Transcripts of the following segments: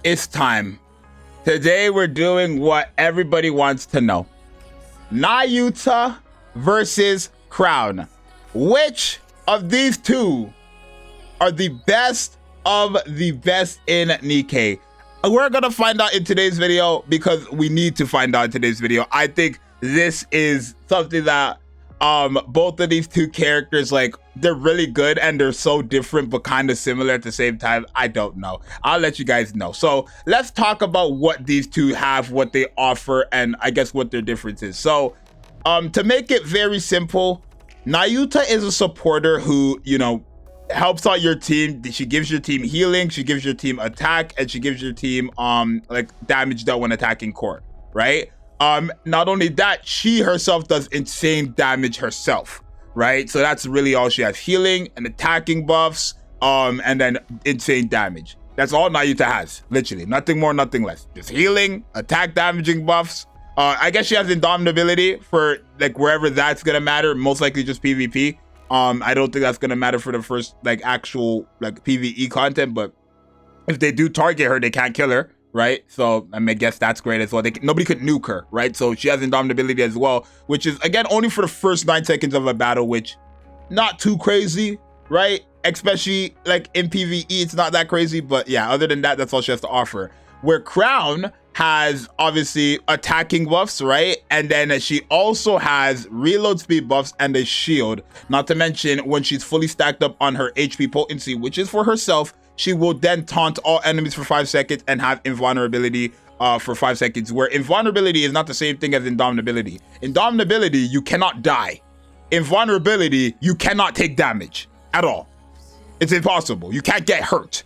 It's time. Today we're doing what everybody wants to know. Nayuta versus Crown. Which of these two are the best of the best in Nikke? We're gonna find out in today's video because we need to find out in today's video. I think this is something that both of these two characters, like, they're really good and they're so different but kind of similar at the same time. I don't know. I'll let you guys know. So let's talk about what these two have, what they offer, and I guess what their difference is. So to make it very simple, Nayuta is a supporter who, you know, helps out your team. She gives your team healing, she gives your team attack, and she gives your team like damage dealt when attacking core, right? Not only that, she herself does insane damage herself, right? So that's really all she has: healing and attacking buffs, and then insane damage. That's all Nayuta has, literally. Nothing more, nothing less. Just healing, attack damaging buffs. I guess she has indomitability for like wherever that's gonna matter, most likely just PvP. I don't think that's gonna matter for the first like actual like PvE content, but if they do target her, they can't kill her, right? So I mean, I guess that's great as well. Nobody could nuke her, right? So she has indomitability as well, which is again only for the first 9 seconds of a battle, which not too crazy, right? Especially like in PvE, it's not that crazy, but yeah, other than that, that's all she has to offer. Where Crown has obviously attacking buffs, right? And then she also has reload speed buffs and a shield. Not to mention, when she's fully stacked up on her HP potency, which is for herself, she will then taunt all enemies for 5 seconds and have invulnerability for 5 seconds, where invulnerability is not the same thing as indomitability. Indomitability, you cannot die. Invulnerability, you cannot take damage at all. It's impossible. You can't get hurt,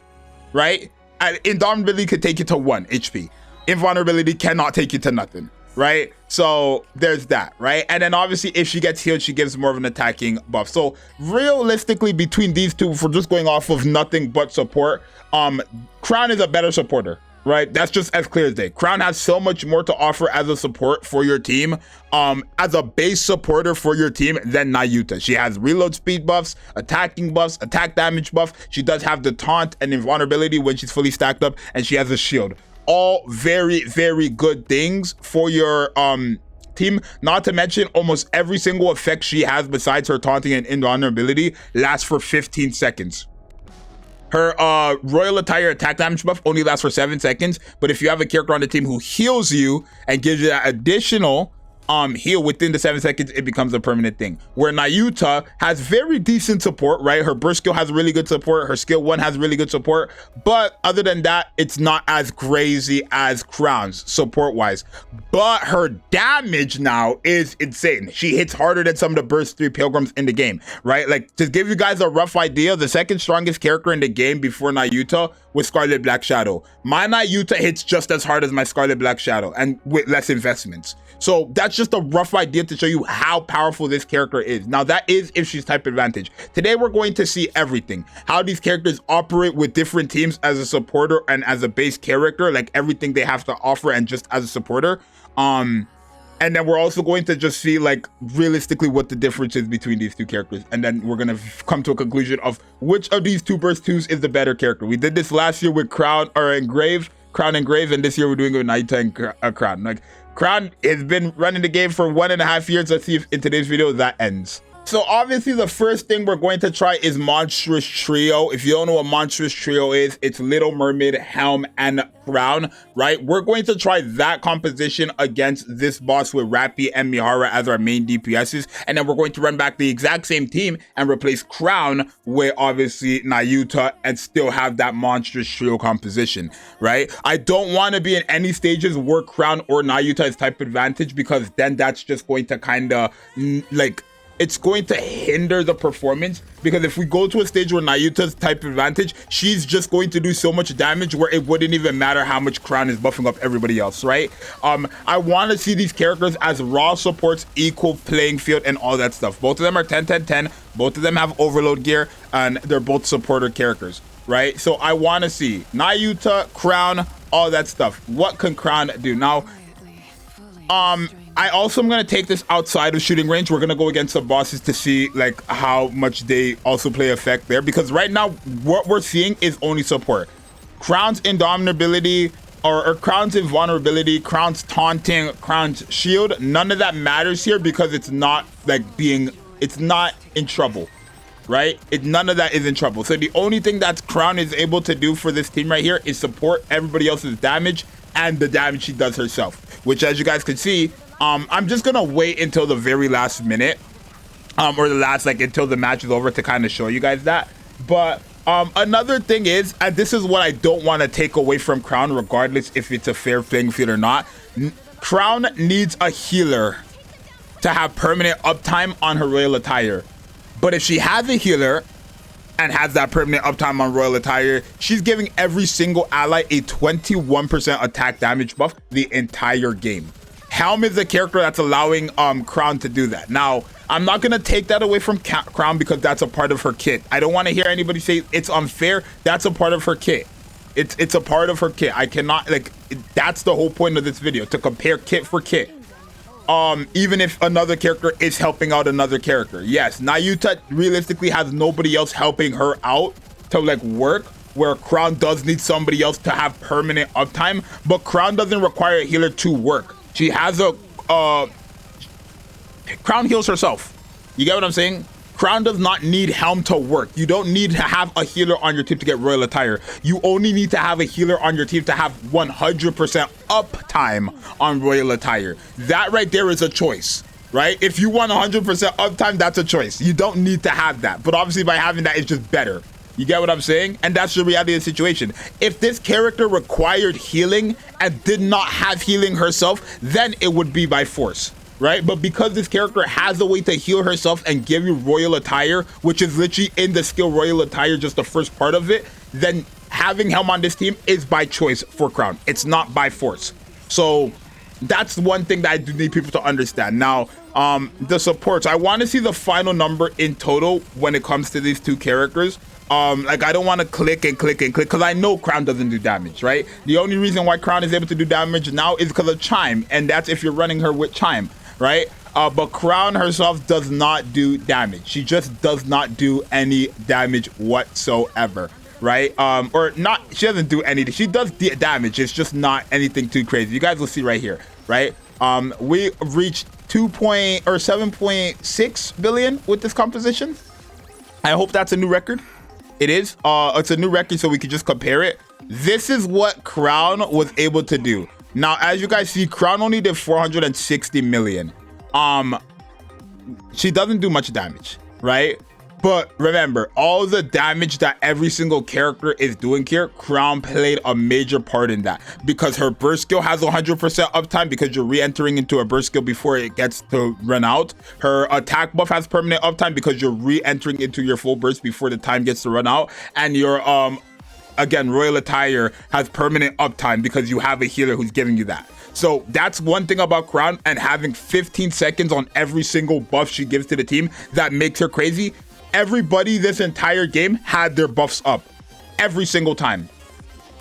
right? And indomitability could take you to 1 HP. Invulnerability cannot take you to nothing, right? So there's that, right? And then obviously if she gets healed, she gives more of an attacking buff. So realistically, between these two, if we're just going off of nothing but support, Crown is a better supporter, right? That's just as clear as day. Crown has so much more to offer as a support for your team, as a base supporter for your team, than Nayuta. She has reload speed buffs, attacking buffs, attack damage buff. She does have the taunt and invulnerability when she's fully stacked up, and she has a shield. All very, very good things for your team. Not to mention, almost every single effect she has besides her taunting and invulnerability lasts for 15 seconds. Her royal attire attack damage buff only lasts for 7 seconds, but if you have a character on the team who heals you and gives you that additional heal within the 7 seconds, it becomes a permanent thing. Where Nayuta has very decent support, right? Her burst skill has really good support, her skill 1 has really good support, but other than that, it's not as crazy as Crown's support wise. But her damage now is insane. She hits harder than some of the burst 3 pilgrims in the game, right? Like, to give you guys a rough idea, the second strongest character in the game before Nayuta was Scarlet Black Shadow. My Nayuta hits just as hard as my Scarlet Black Shadow, and with less investments. So that's just a rough idea to show you how powerful this character is. Now that is if she's type advantage. Today we're going to see everything, how these characters operate with different teams as a supporter and as a base character, like everything they have to offer and just as a supporter. And then we're also going to just see like realistically what the difference is between these two characters, and then we're gonna come to a conclusion of which of these two burst 2s is the better character. We did this last year with Crown and Grave, and this year we're doing it with Nayuta and Crown. Like, Crown has been running the game for 1.5 years. Let's see if in today's video that ends. So obviously the first thing we're going to try is Monstrous Trio. If you don't know what Monstrous Trio is, it's Little Mermaid, Helm, and Crown, right? We're going to try that composition against this boss with Rappy and Mihara as our main DPSs, and then we're going to run back the exact same team and replace Crown with obviously Nayuta and still have that Monstrous Trio composition, right? I don't want to be in any stages where Crown or Nayuta is type advantage, because then that's just going to kind of like, it's going to hinder the performance, because if we go to a stage where Nayuta's type advantage, she's just going to do so much damage where it wouldn't even matter how much Crown is buffing up everybody else, right? I want to see these characters as raw supports, equal playing field, and all that stuff. Both of them are 10-10-10, both of them have overload gear, and they're both supporter characters, right? So I want to see Nayuta, Crown, all that stuff. What can Crown do? Now, I also am going to take this outside of shooting range. We're going to go against the bosses to see like how much they also play effect there, because right now what we're seeing is only support. Crown's indomitability or Crown's invulnerability, Crown's taunting, Crown's shield, none of that matters here because it's not like it's not in trouble, right? None of that is in trouble. So the only thing that Crown is able to do for this team right here is support everybody else's damage and the damage she does herself, which as you guys can see, I'm just gonna wait until the very last minute, or the last, like, until the match is over to kind of show you guys that. But another thing is, and this is what I don't want to take away from Crown, regardless if it's a fair playing field or not, Crown needs a healer to have permanent uptime on her royal attire. But if she has a healer and has that permanent uptime on royal attire, she's giving every single ally a 21% attack damage buff the entire game. Helm is a character that's allowing Crown to do that. Now, I'm not going to take that away from Crown because that's a part of her kit. I don't want to hear anybody say it's unfair. That's a part of her kit. It's a part of her kit. I cannot, like, that's the whole point of this video, to compare kit for kit. Even if another character is helping out another character. Yes, Nayuta realistically has nobody else helping her out to, like, work, where Crown does need somebody else to have permanent uptime, but Crown doesn't require a healer to work. She has a Crown heals herself. You get what I'm saying? Crown does not need Helm to work. You don't need to have a healer on your team to get royal attire. You only need to have a healer on your team to have 100% uptime on royal attire. That right there is a choice, right? If you want 100% uptime, that's a choice. You don't need to have that, but obviously by having that, it's just better. You get what I'm saying? And that's the reality of the situation. If this character required healing and did not have healing herself, then it would be by force, right? But because this character has a way to heal herself and give you royal attire, which is literally in the skill royal attire, just the first part of it, then having Helm on this team is by choice for Crown. It's not by force. So that's one thing that I do need people to understand. Now, the supports, I want to see the final number in total when it comes to these two characters. Like, I don't want to click because I know Crown doesn't do damage, right? The only reason why Crown is able to do damage now is because of Chime, and that's if you're running her with Chime, right? But Crown herself does not do damage. She just does not do any damage whatsoever, right? Or not, she doesn't do anything. She does damage. It's just not anything too crazy. You guys will see right here, right? We reached 7.6 billion with this composition. I hope that's a new record. It is. It's a new record, so we could just compare it. This is what Crown was able to do. Now, as you guys see, Crown only did 460 million. She doesn't do much damage, right? But remember, all the damage that every single character is doing here, Crown played a major part in that, because her burst skill has 100% uptime because you're re-entering into a burst skill before it gets to run out. Her attack buff has permanent uptime because you're re-entering into your full burst before the time gets to run out. And your again, royal attire has permanent uptime because you have a healer who's giving you that. So that's one thing about Crown, and having 15 seconds on every single buff she gives to the team that makes her crazy. Everybody this entire game had their buffs up every single time.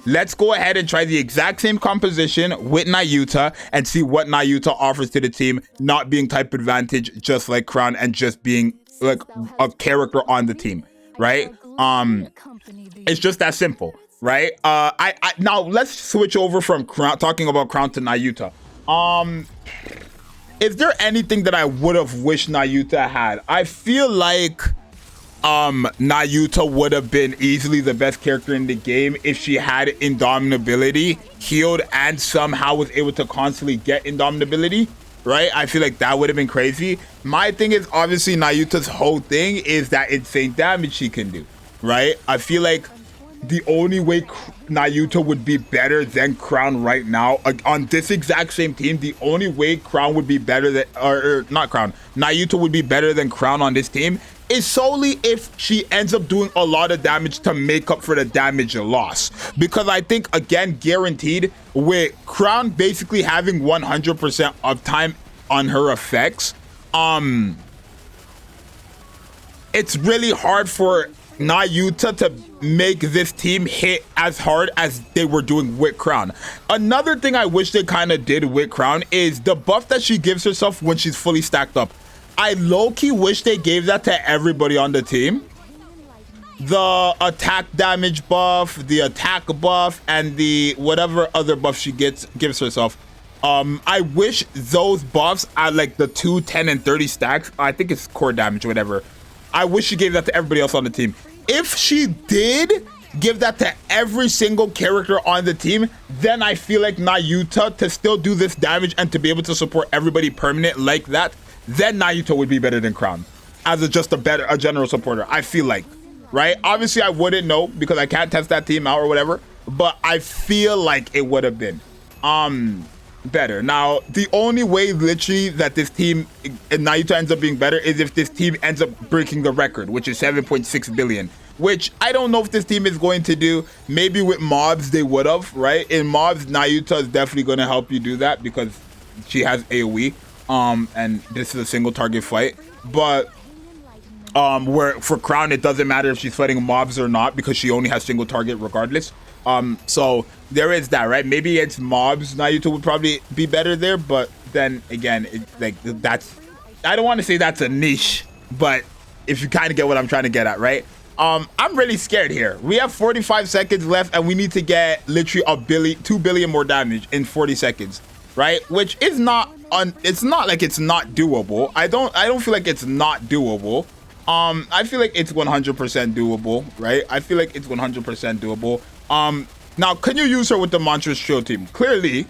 Let's go ahead and try the exact same composition with Nayuta and see what Nayuta offers to the team, not being type advantage just like Crown and just being like a character on the team, right? It's just that simple, right? Now let's switch over from Crown, talking about Crown, to Nayuta. Is there anything that I would have wished Nayuta had? I feel like Nayuta would have been easily the best character in the game if she had indomitability, healed, and somehow was able to constantly get indomitability, right? I feel like that would have been crazy. My thing is, obviously, Nayuta's whole thing is that insane damage she can do, right? I feel like the only way Nayuta would be better than Crown right now on this exact same team, the only way Crown would be better than, or not Crown, Nayuta would be better than Crown on this team is solely if she ends up doing a lot of damage to make up for the damage loss. Because I think, again, guaranteed, with Crown basically having 100% uptime on her effects, it's really hard for Nayuta to make this team hit as hard as they were doing with Crown. Another thing I wish they kind of did with Crown is the buff that she gives herself when she's fully stacked up. I low-key wish they gave that to everybody on the team. the attack damage buff, the attack buff, and the whatever other buff she gives herself. I wish those buffs are like the 2, 10, and 30 stacks. I think it's core damage or whatever. I wish she gave that to everybody else on the team. If she did give that to every single character on the team, then I feel like Nayuta, to still do this damage and to be able to support everybody permanent like that, then Nayuta would be better than Crown as just a general supporter, I feel like, right? Obviously I wouldn't know because I can't test that team out or whatever, but I feel like it would have been better. Now, the only way literally that this team and Nayuta ends up being better is if this team ends up breaking the record, which is 7.6 billion, which I don't know if this team is going to do. Maybe with mobs they would have, right? In mobs, Nayuta is definitely going to help you do that because she has AoE, and this is a single target fight. But where for Crown, it doesn't matter if she's fighting mobs or not because she only has single target regardless. So there is that, right? Maybe it's mobs, Nayuta would probably be better there, but then again, that's, I don't want to say that's a niche, but if you kind of get what I'm trying to get at, right? I'm really scared here. We have 45 seconds left and we need to get literally 2 billion more damage in 40 seconds, right? Which is not, it's not like it's not doable. I don't feel like it's not doable. I feel like it's 100% doable, right? I feel like it's 100% doable. Now, can you use her with the Monstrous Trio team? Clearly,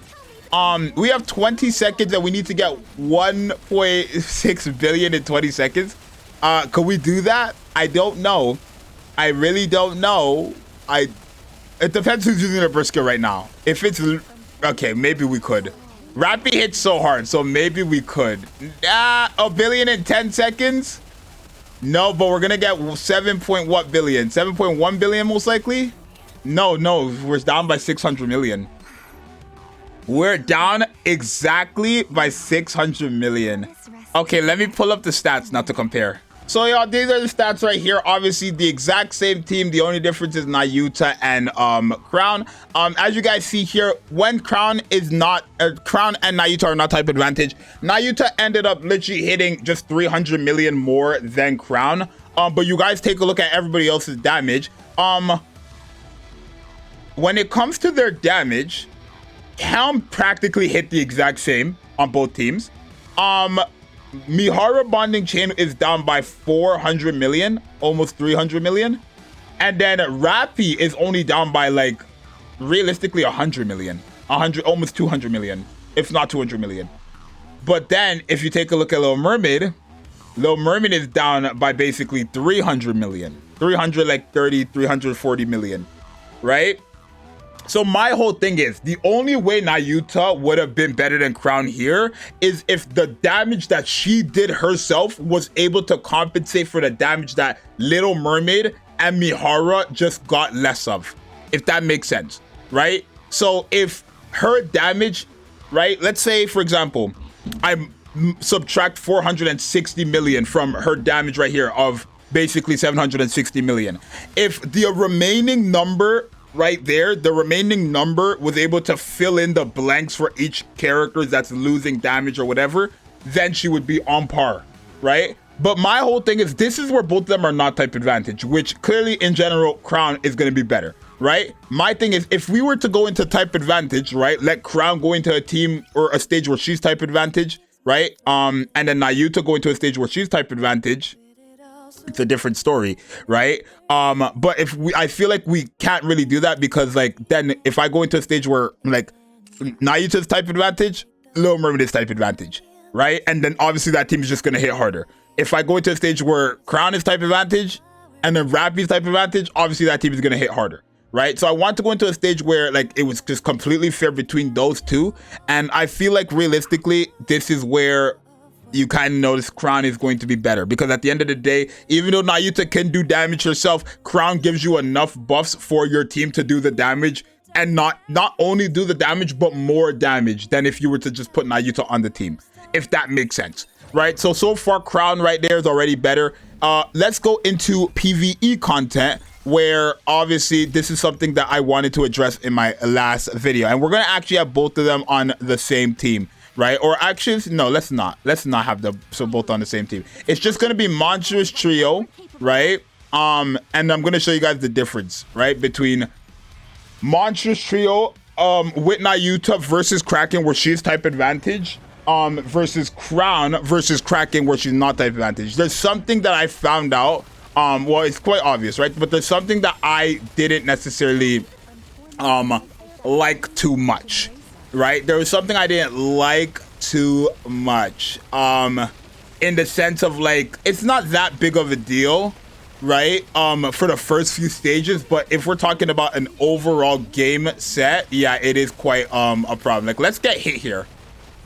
we have 20 seconds and we need to get 1.6 billion in 20 seconds. Could we do that? I don't know. I really don't know. It depends who's using the brisket right now. If it's, okay, maybe we could. Rappy hits so hard, so maybe we could. A billion in 10 seconds? No, but we're gonna get 7 point what billion? 7.1 billion most likely? No, we're down by 600 million. We're down exactly by 600 million. Okay, let me pull up the stats now to compare. So y'all, these are the stats right here. Obviously the exact same team. The only difference is Nayuta and Crown. As you guys see here, when Crown is not, Crown and Nayuta are not type advantage, Nayuta ended up literally hitting just 300 million more than Crown. But you guys take a look at everybody else's damage. When it comes to their damage, Helm practically hit the exact same on both teams. Mihara Bonding Chain is down by 400 million, almost 300 million. And then Rappy is only down by like realistically 100 million, almost 200 million, if not 200 million. But then if you take a look at Little Mermaid is down by basically 300 million, 340 million, right? So my whole thing is, the only way Nayuta would have been better than Crown here is if the damage that she did herself was able to compensate for the damage that Little Mermaid and Mihara just got less of, if that makes sense, right? So if her damage, right, let's say, for example, I subtract 460 million from her damage right here of basically 760 million. If the remaining number right there, the remaining number was able to fill in the blanks for each character that's losing damage or whatever, then she would be on par, right? But my whole thing is, this is where both of them are not type advantage, which clearly in general Crown is going to be better, right? My thing is, if we were to go into type advantage, right, let Crown go into a team or a stage where she's type advantage, right, and then Nayuta go into a stage where she's type advantage, it's a different story, right? But I feel like we can't really do that because, like, then if I go into a stage where like Nayuta's type advantage, Little Mermaid is type advantage, right? And then obviously that team is just gonna hit harder. If I go into a stage where Crown is type advantage and then Rappy's type advantage, obviously that team is gonna hit harder, right? So I want to go into a stage where like it was just completely fair between those two, and I feel like realistically this is where you kind of notice Crown is going to be better, because at the end of the day, even though Nayuta can do damage herself, Crown gives you enough buffs for your team to do the damage, and not only do the damage but more damage than if you were to just put Nayuta on the team, if that makes sense, right? So far Crown right there is already better. Let's go into PvE content, where obviously this is something that I wanted to address in my last video, and we're gonna actually have both of them on the same team, right? Or actually, no, let's not have them so both on the same team. It's just gonna be Monstrous Trio, right? And I'm gonna show you guys the difference, right, between Monstrous Trio with Nayuta versus Kraken, where she's type advantage, versus Crown versus Kraken, where she's not type advantage. There's something that I found out. Well, it's quite obvious, right? But there's something that I didn't necessarily like too much, right? There was something I didn't like too much, in the sense of, like, it's not that big of a deal, right, for the first few stages, but if we're talking about an overall game set, yeah, it is quite a problem. Like, let's get hit here,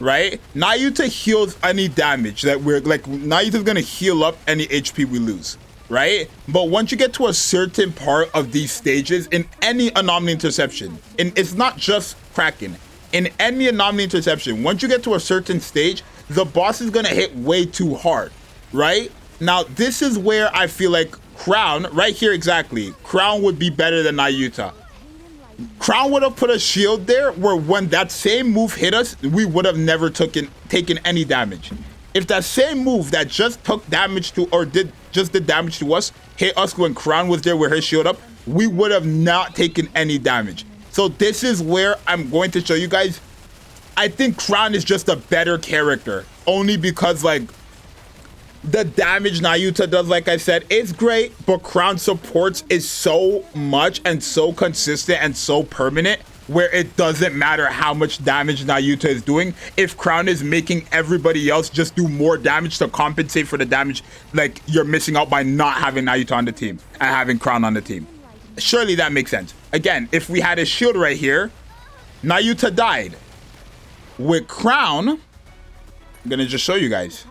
right? Nayuta heals any damage that we're, like, Nayuta's gonna heal up any HP we lose, right? But once you get to a certain part of these stages in any anomaly interception, and it's not just Kraken, in any anomaly interception, once you get to a certain stage, the boss is gonna hit way too hard, right? Now, this is where I feel like Crown, right here exactly, Crown would be better than Nayuta. Crown would have put a shield there where when that same move hit us, we would have never taken any damage. If that same move that just took damage to, or did damage to us, hit us when Crown was there with her shield up, we would have not taken any damage. So this is where I'm going to show you guys. I think Crown is just a better character, only because, like, the damage Nayuta does, like I said, is great, but Crown supports is so much and so consistent and so permanent, where it doesn't matter how much damage Nayuta is doing. If Crown is making everybody else just do more damage to compensate for the damage, like, you're missing out by not having Nayuta on the team and having Crown on the team. Surely that makes sense. Again, if we had a shield right here, Nayuta died. With Crown, I'm gonna just show you guys,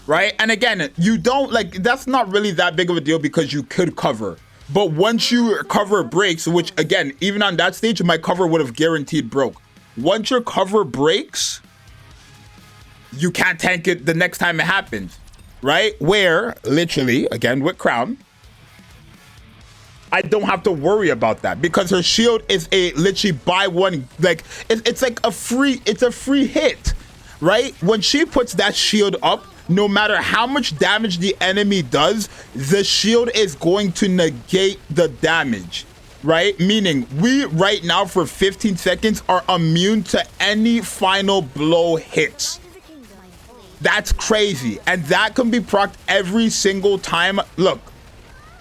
right? And again, you don't, like, that's not really that big of a deal because you could cover. But once your cover breaks, which again, even on that stage, my cover would have guaranteed broke. Once your cover breaks, you can't tank it the next time it happens, right? Where literally, again with Crown, I don't have to worry about that because her shield is a literally buy one, like, it's like a free hit, right? When she puts that shield up, no matter how much damage the enemy does, the shield is going to negate the damage, right? Meaning we right now for 15 seconds are immune to any final blow hits. That's crazy. And that can be procced every single time. Look,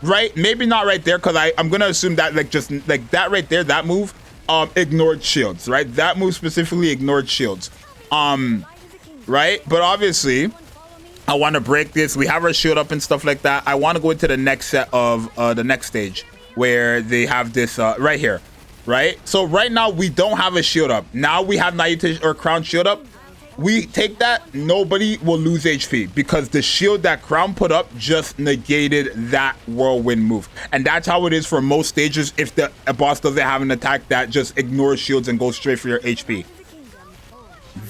right? Maybe not right there, because I'm going to assume that, like, just like that right there, that move ignored shields, right? That move specifically ignored shields. Right? But obviously, I want to break this. We have our shield up and stuff like that. I want to go into the next set of the next stage where they have this right here, right? So right now we don't have a shield up. Now we have Nayuta or Crown shield up. We take that, nobody will lose HP because the shield that Crown put up just negated that whirlwind move. And that's how it is for most stages if the boss doesn't have an attack that just ignores shields and goes straight for your HP.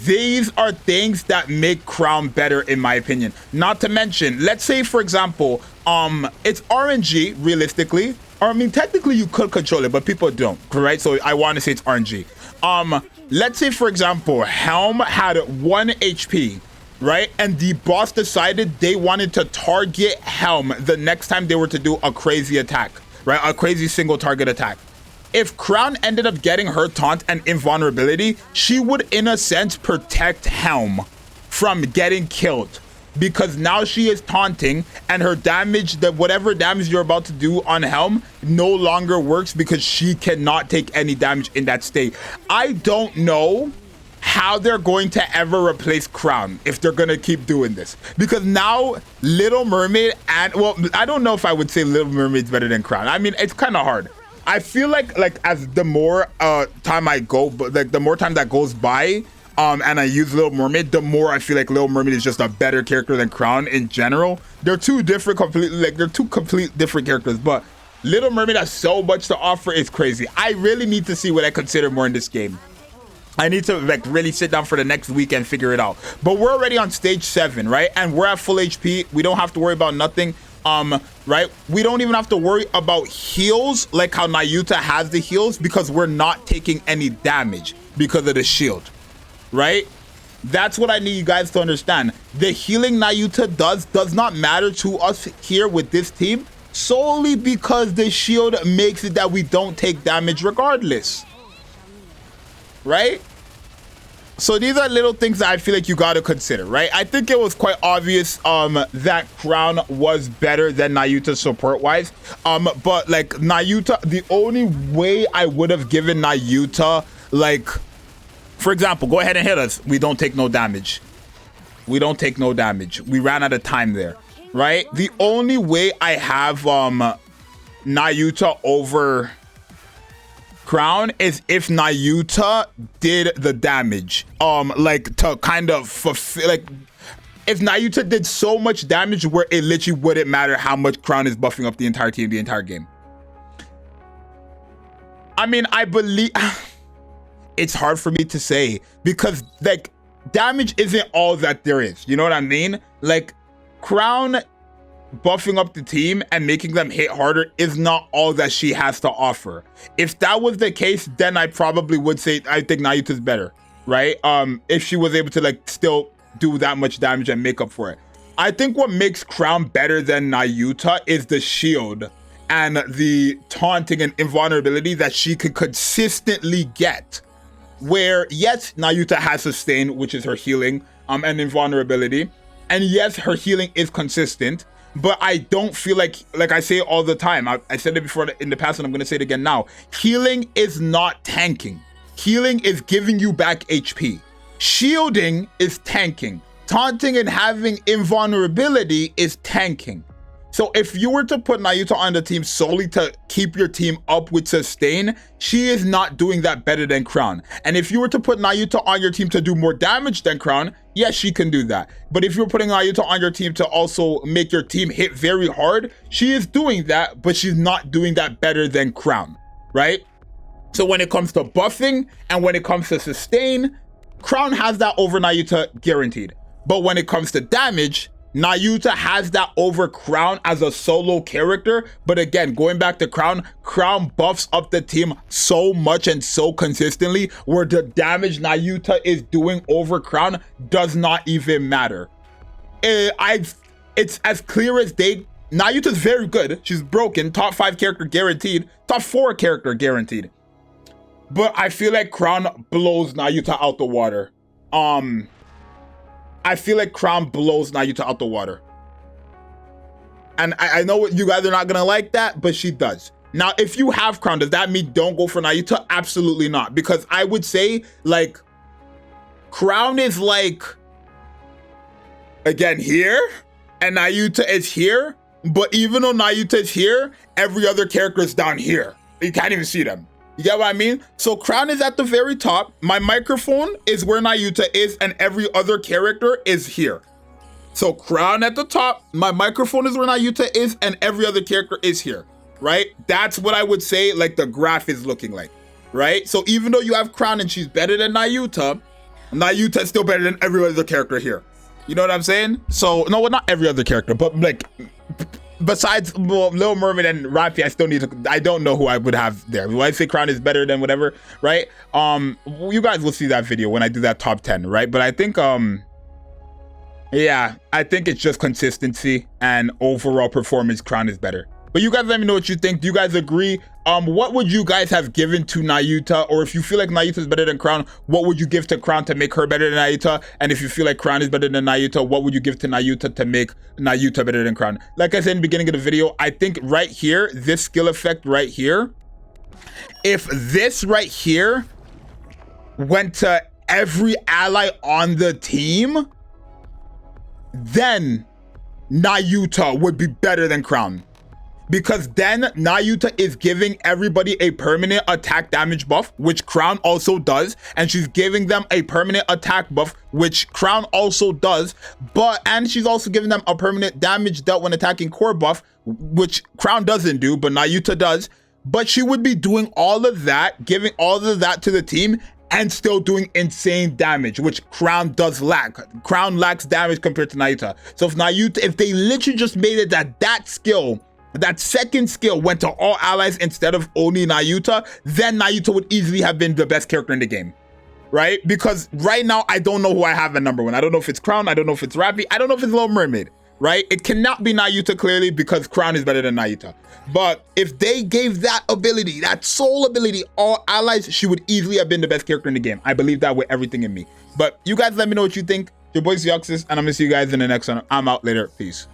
These are things that make Crown better, in my opinion. Not to mention, let's say, for example, it's RNG, realistically. Or, I mean, technically, you could control it, but people don't, right? So I want to say it's RNG. Let's say, for example, Helm had 1 HP, right? And the boss decided they wanted to target Helm the next time they were to do a crazy attack, right? A crazy single target attack. If Crown ended up getting her taunt and invulnerability, she would, in a sense, protect Helm from getting killed. Because now she is taunting and her damage, that whatever damage you're about to do on Helm no longer works because she cannot take any damage in that state. I don't know how they're going to ever replace Crown if they're gonna keep doing this, because now Little Mermaid and, well, I don't know if I would say Little Mermaid's better than Crown. I mean, it's kind of hard. I feel like as the more time I go, but like the more time that goes by, and I use Little Mermaid, the more I feel like Little Mermaid is just a better character than Crown in general. They're two complete different characters, but Little Mermaid has so much to offer, it's crazy. I really need to see what I consider more in this game. I need to like really sit down for the next week and figure it out. But we're already on stage 7, right? And we're at full HP. We don't have to worry about nothing. Right? We don't even have to worry about heals like how Nayuta has the heals, because we're not taking any damage because of the shield. Right? That's what I need you guys to understand. The healing Nayuta does not matter to us here with this team, solely because the shield makes it that we don't take damage regardless, right? So these are little things that I feel like you got to consider, right? I think it was quite obvious that Crown was better than Nayuta support-wise. But like Nayuta, the only way I would have given Nayuta, like, for example, go ahead and hit us. We don't take no damage. We don't take no damage. We ran out of time there, right? The only way I have Nayuta over Crown is if Nayuta did the damage, like to kind of fulfill, like if Nayuta did so much damage where it literally wouldn't matter how much Crown is buffing up the entire team, the entire game. I mean, I believe it's hard for me to say because like damage isn't all that there is. You know what I mean? Like Crown buffing up the team and making them hit harder is not all that she has to offer. If that was the case, then I probably would say I think Nayuta's better, right? If she was able to like still do that much damage and make up for it. I think what makes Crown better than Nayuta is the shield and the taunting and invulnerability that she could consistently get. Where yes, Nayuta has sustain, which is her healing and invulnerability, and yes, her healing is consistent. But I don't feel like I say all the time, I said it before in the past and I'm going to say it again now, healing is not tanking. Healing is giving you back HP. Shielding is tanking. Taunting and having invulnerability is tanking. So if you were to put Nayuta on the team solely to keep your team up with sustain, she is not doing that better than Crown. And if you were to put Nayuta on your team to do more damage than Crown, yes, she can do that. But if you're putting Nayuta on your team to also make your team hit very hard, she is doing that, but she's not doing that better than Crown, right? So when it comes to buffing and when it comes to sustain, Crown has that over Nayuta guaranteed. But when it comes to damage, Nayuta has that over Crown as a solo character. But again, going back to Crown, Crown buffs up the team so much and so consistently where the damage Nayuta is doing over Crown does not even matter. It's as clear as day. Nayuta's very good. She's broken. Top 5 character guaranteed. Top 4 character guaranteed. But I feel like Crown blows Nayuta out the water. I feel like Crown blows Nayuta out the water. And I know you guys are not going to like that, but she does. Now, if you have Crown, does that mean don't go for Nayuta? Absolutely not. Because I would say, like, Crown is like, again, here, and Nayuta is here. But even though Nayuta is here, every other character is down here. You can't even see them. You get what I mean? So Crown is at the very top. My microphone is where Nayuta is, and every other character is here. So Crown at the top, my microphone is where Nayuta is, and every other character is here, right? That's what I would say, like, the graph is looking like, right? So even though you have Crown and she's better than Nayuta, Nayuta is still better than every other character here. You know what I'm saying? So, no, well, not every other character, but, like, besides Little Mermaid and Raffi, I don't know who I would have there. When I say Crown is better than whatever, right? You guys will see that video when I do that top 10, right? But I think, yeah, I think it's just consistency and overall performance. Crown is better. But you guys let me know what you think. Do you guys agree? What would you guys have given to Nayuta? Or if you feel like Nayuta is better than Crown, what would you give to Crown to make her better than Nayuta? And if you feel like Crown is better than Nayuta, what would you give to Nayuta to make Nayuta better than Crown? Like I said in the beginning of the video, I think right here, this skill effect right here, if this right here went to every ally on the team, then Nayuta would be better than Crown. Because then Nayuta is giving everybody a permanent attack damage buff, which Crown also does. And she's giving them a permanent attack buff, which Crown also does. And she's also giving them a permanent damage dealt when attacking core buff, which Crown doesn't do, but Nayuta does. But she would be doing all of that, giving all of that to the team, and still doing insane damage, which Crown does lack. Crown lacks damage compared to Nayuta. So if they literally just made it that skill, that second skill went to all allies instead of only Nayuta, then Nayuta would easily have been the best character in the game. right? Because right now, I don't know who I have at number 1. I don't know if it's Crown. I don't know if it's Rappy. I don't know if it's Little Mermaid, right? It cannot be Nayuta, clearly, because Crown is better than Nayuta. But if they gave that ability, that soul ability, all allies, she would easily have been the best character in the game. I believe that with everything in me. But you guys let me know what you think. Your boy Zxous, and I'm going to see you guys in the next one. I'm out later. Peace.